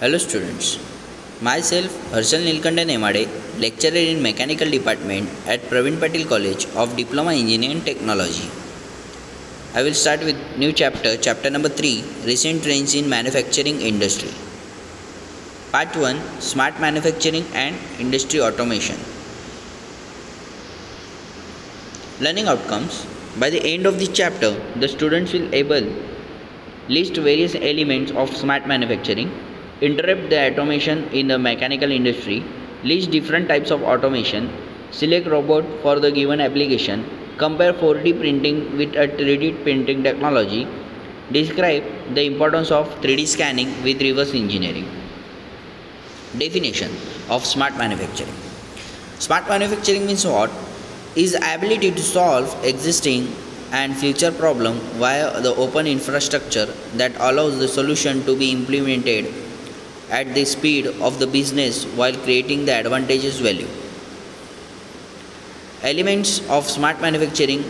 Hello students, myself Harshal Nilkande Nemade, lecturer in Mechanical Department at Praveen Patil College of Diploma Engineering Technology. I will start with new chapter number 3, Recent Trends in Manufacturing Industry. Part 1, Smart Manufacturing and Industry Automation. Learning outcomes. By the end of this chapter, the students will able list various elements of smart manufacturing, interrupt the automation in the mechanical industry, list different types of automation, select robot for the given application, compare 4D printing with a 3D printing technology, describe the importance of 3D scanning with reverse engineering. Definition of smart manufacturing. Smart manufacturing means what? Is ability to solve existing and future problem via the open infrastructure that allows the solution to be implemented at the speed of the business while creating the advantageous value. Elements of smart manufacturing: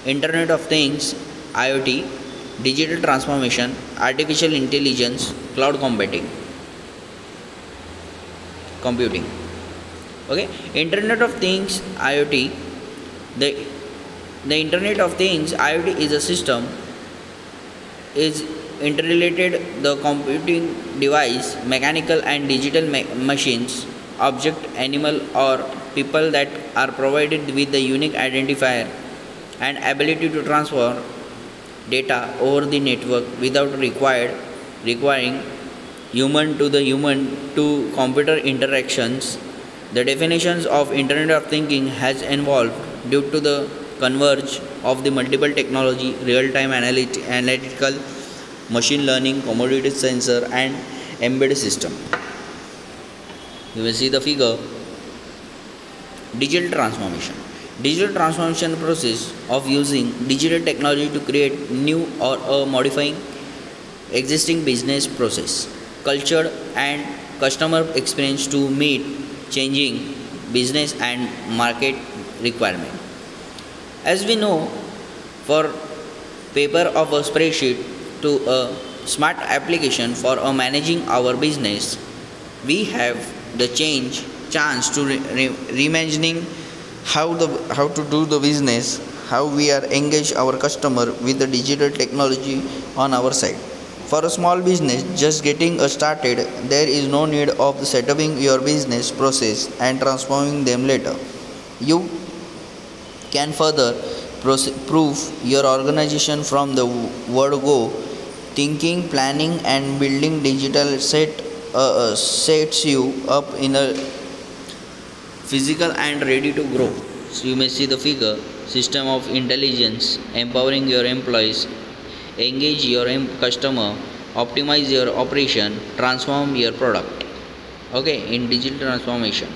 Internet of Things, IoT, digital transformation, artificial intelligence, cloud computing. Okay, Internet of Things, IoT. The Internet of Things, IoT, is a system is interrelated the computing device, mechanical and digital machines, object, animal or people that are provided with the unique identifier and ability to transfer data over the network without requiring human to computer interactions. The definitions of Internet of Thinking has evolved due to the converge of the multiple technology, real-time analytical, machine learning, commodity sensor and embedded system. You will see the figure. Digital transformation. Digital transformation process of using digital technology to create new or modifying existing business process, culture and customer experience to meet changing business and market requirement. As we know, for paper of a spreadsheet to a smart application for managing our business, we have the chance to reimagining how to do the business, how we are engage our customer with the digital technology on our side. For a small business just getting started, there is no need of setting your business process and transforming them later. You can further prove your organization from the word go. Thinking, planning and building digital sets you up in a physical and ready to grow. So you may see the figure. System of intelligence, empowering your employees, engage your customer, optimize your operation, transform your product. Okay, in digital transformation.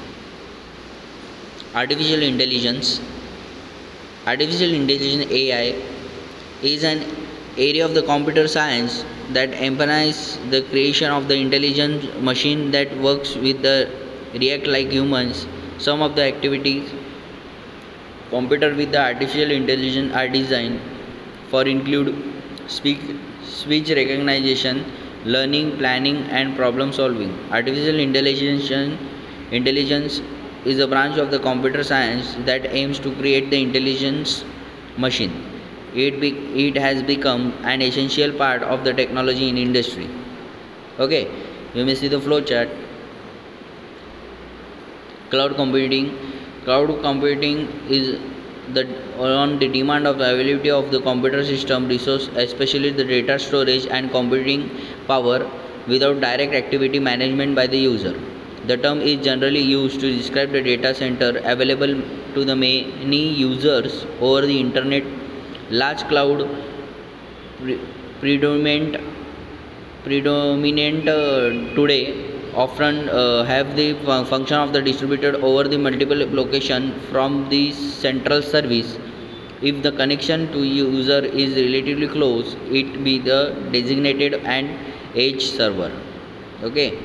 Artificial intelligence. Artificial intelligence, AI, is an area of the computer science that emphasizes the creation of the intelligent machine that works with the react like humans. Some of the activities computer with the artificial intelligence are designed for include speech recognition, learning, planning and problem solving. Artificial intelligence is a branch of the computer science that aims to create the intelligence machine. It has become an essential part of the technology in industry. Okay, you may see the flow chart. Cloud computing. Cloud computing is on the demand of the availability of the computer system resource, especially the data storage and computing power, without direct activity management by the user. The term is generally used to describe the data center available to the many users over the internet. Large cloud predominant today often have the function of the distributed over the multiple location from the central service. If the connection to user is relatively close, it be the designated and edge server. Okay.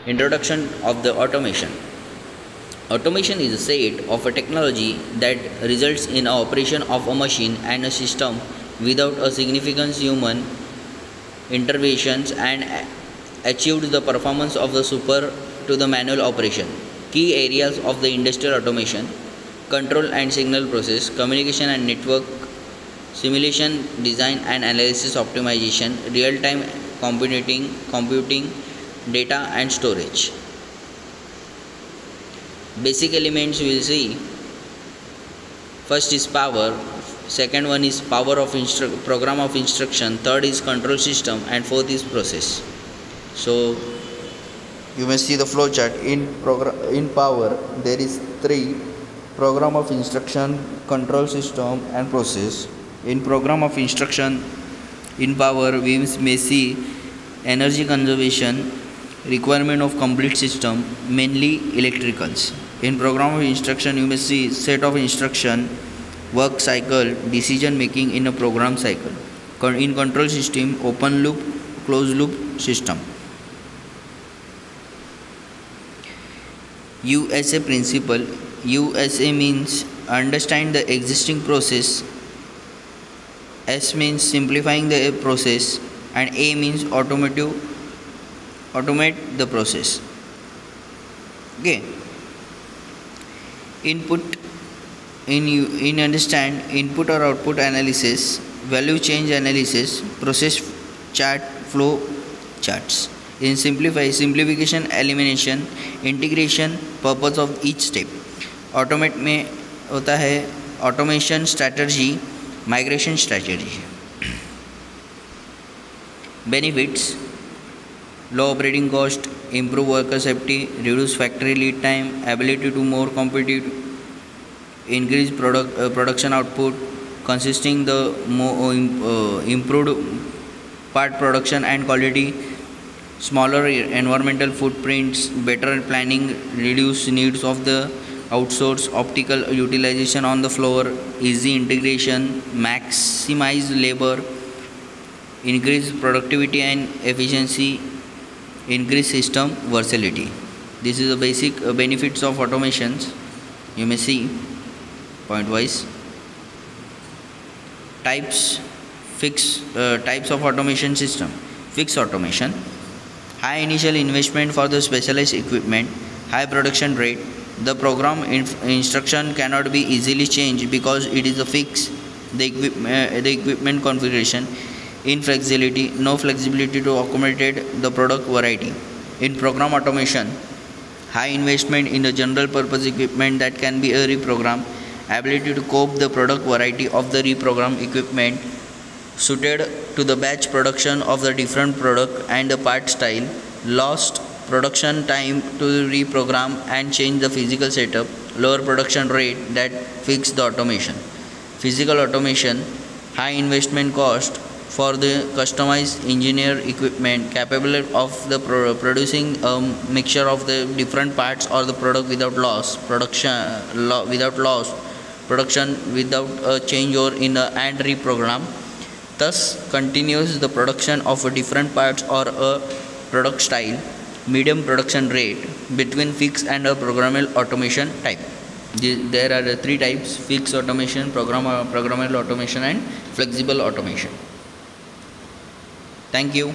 Introduction of the automation. Automation is a set of a technology that results in the operation of a machine and a system without a significant human interventions and achieved the performance of the super to the manual operation. Key areas of the industrial automation: control and signal process, communication and network, simulation, design and analysis optimization, real-time computing, data and storage. Basic elements we will see. First is power, second one is power of program of instruction, third is control system, and fourth is process. So you may see the flow chart. In power there is three: program of instruction, control system and process. In program of instruction, in power we may see energy conservation, requirement of complete system, mainly electricals. In program of instruction you may see set of instruction, work cycle, decision making in a program cycle. In control system, open loop, closed loop system. USA principle. USA means understand the existing process, S means simplifying the process, and A means automate the process. Okay. Input. In understand input or output analysis, value change analysis, process chart, flow charts. In simplification, elimination, integration, purpose of each step. Automate में होता है automation strategy, migration strategy. Benefits: low operating cost, improve worker safety, reduce factory lead time, ability to more competitive, increase production output, consisting the improved part production and quality, smaller environmental footprints, better planning, reduce needs of the outsource, optical utilization on the floor, easy integration, maximize labor, increase productivity and efficiency, increase system versatility. This is the basic benefits of automations. You may see point wise. Types of automation system. Fixed automation: high initial investment for the specialized equipment, high production rate. The program instruction cannot be easily changed because it is a fixed. The equipment configuration. Inflexibility, no flexibility to accommodate the product variety. In program automation, high investment in the general purpose equipment that can be reprogrammed, ability to cope the product variety of the reprogrammed equipment, suited to the batch production of the different product and the part style, lost production time to reprogram and change the physical setup, lower production rate that fix the automation. Physical automation, high investment cost for the customized engineer equipment capable of the producing a mixture of the different parts or the product without loss, production without a change or in a and reprogram, thus continues the production of a different parts or a product style, medium production rate between fixed and a programmable automation type. There are three types: fixed automation, programmable automation and flexible automation. Thank you.